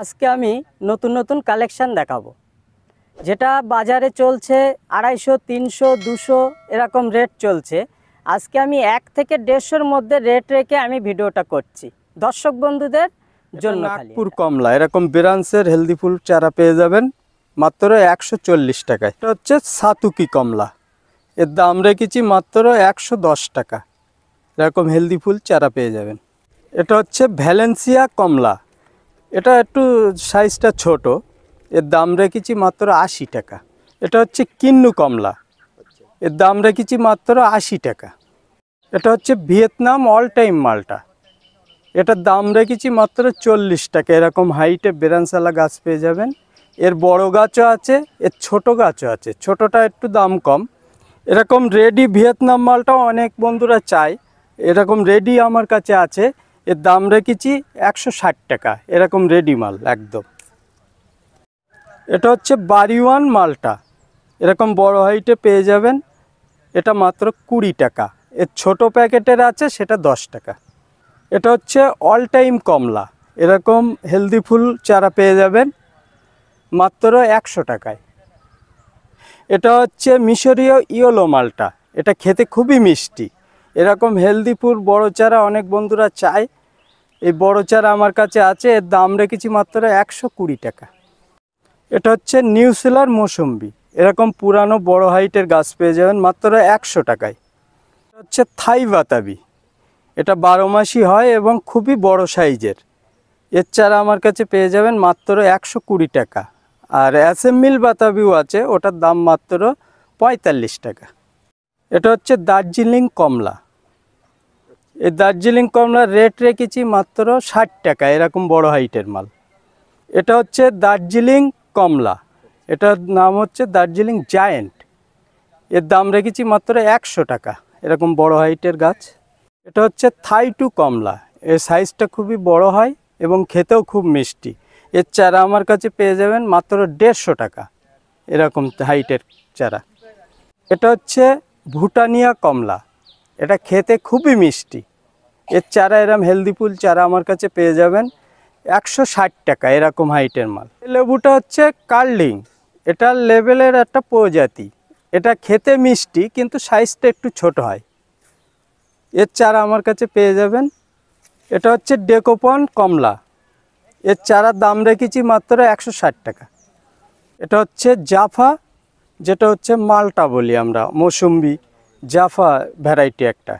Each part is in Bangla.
আজকে আমি নতুন নতুন কালেকশান দেখাবো, যেটা বাজারে চলছে 250, 300, 200 এরকম রেট চলছে। আজকে আমি 1 থেকে 150-এর মধ্যে রেট রেখে আমি ভিডিওটা করছি দর্শক বন্ধুদের জন্য। নাগপুর কমলা এরকম ব্রাঞ্চের হেলদি ফুল চারা পেয়ে যাবেন মাত্র 140 টাকায়। এটা হচ্ছে সাতুকি কমলা, এর দাম রেখেছি মাত্র 110 টাকা। এরকম হেলদি ফুল চারা পেয়ে যাবেন। এটা হচ্ছে ভ্যালেন্সিয়া কমলা, এটা একটু সাইজটা ছোট, এর দাম রেখেছি মাত্র 80 টাকা। এটা হচ্ছে কিন্নু কমলা, এর দাম রেখেছি মাত্র 80 টাকা। এটা হচ্ছে ভিয়েতনাম অল টাইম মালটা, এটার দাম রেখেছি মাত্র 40 টাকা। এরকম হাইটে বেরানসালা গাছ পেয়ে যাবেন। এর বড় গাছও আছে, এর ছোট গাছও আছে, ছোটটা একটু দাম কম। এরকম রেডি ভিয়েতনাম মালটাও অনেক বন্ধুরা চায়, এরকম রেডি আমার কাছে আছে, এর দাম রেখেছি 160 টাকা। এরকম রেডি মাল একদম। এটা হচ্ছে বাড়িওয়ান মালটা, এরকম বড় হাইটে পেয়ে যাবেন, এটা মাত্র 20 টাকা। এর ছোট প্যাকেটের আছে, সেটা 10 টাকা। এটা হচ্ছে অল টাইম কমলা, এরকম হেলদি ফুল চারা পেয়ে যাবেন মাত্র 100 টাকায়। এটা হচ্ছে মিশরীয় ইয়েলো মালটা, এটা খেতে খুবই মিষ্টি। এরকম হেলদি ফুল বড় চারা অনেক বন্ধুরা চায়, এই বড় চারা আমার কাছে আছে, এর দাম রেখেছি মাত্র 120 টাকা। এটা হচ্ছে নিউসিলার মৌসুম্বি, এরকম পুরানো বড় হাইটের গাছ পেয়ে যাবেন মাত্র 100 টাকায়। এটা হচ্ছে থাই বাতাবি, এটা 12 মাসই হয় এবং খুবই বড় সাইজের। এর চারা আমার কাছে পেয়ে যাবেন মাত্র 120 টাকা। আর অ্যাসেম্বল বাতাবিও আছে, ওটার দাম মাত্র 45 টাকা। এটা হচ্ছে দার্জিলিং কমলা, এই দার্জিলিং কমলার রেট রেখেছি মাত্র 60 টাকা। এরকম বড় হাইটের মাল। এটা হচ্ছে দার্জিলিং কমলা, এটার নাম হচ্ছে দার্জিলিং জায়েন্ট, এর দাম রেখেছি মাত্র 100 টাকা। এরকম বড় হাইটের গাছ। এটা হচ্ছে থাই টু কমলা, এর সাইজটা খুবই বড় হয় এবং খেতেও খুব মিষ্টি। এর চারা আমার কাছে পেয়ে যাবেন মাত্র 150 টাকা। এরকম হাইটের চারা। এটা হচ্ছে ভুটানিয়া কমলা, এটা খেতে খুবই মিষ্টি। এর চারা এরকম হেলদি ফুল চারা আমার কাছে পেয়ে যাবেন 160 টাকা। এরকম হাইটের মাল। লেবুটা হচ্ছে কার্লিং, এটা লেভেলের একটা প্রজাতি, এটা খেতে মিষ্টি কিন্তু সাইজটা একটু ছোট হয়। এর চারা আমার কাছে পেয়ে যাবেন। এটা হচ্ছে ডেকোপন কমলা, এর চারার দাম রেখেছি মাত্র 160 টাকা। এটা হচ্ছে জাফা, যেটা হচ্ছে মালটা বলি আমরা, মৌসুম্বি জাফা ভ্যারাইটি একটা,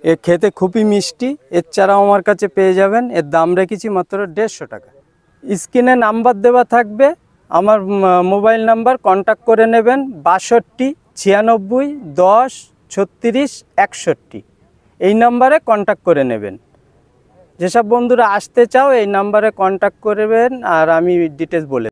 এ খেতে খুবই মিষ্টি। এর চারাও আমার কাছে পেয়ে যাবেন, এর দাম রেখেছি মাত্র 150 টাকা। স্ক্রিনে নাম্বার দেওয়া থাকবে, আমার মোবাইল নাম্বার, কন্ট্যাক্ট করে নেবেন 62 96 10 36 61। এই নাম্বারে কন্ট্যাক্ট করে নেবেন। যেসব বন্ধুরা আসতে চাও এই নাম্বারে কন্ট্যাক্ট করবেন, আর আমি ডিটেলস বলে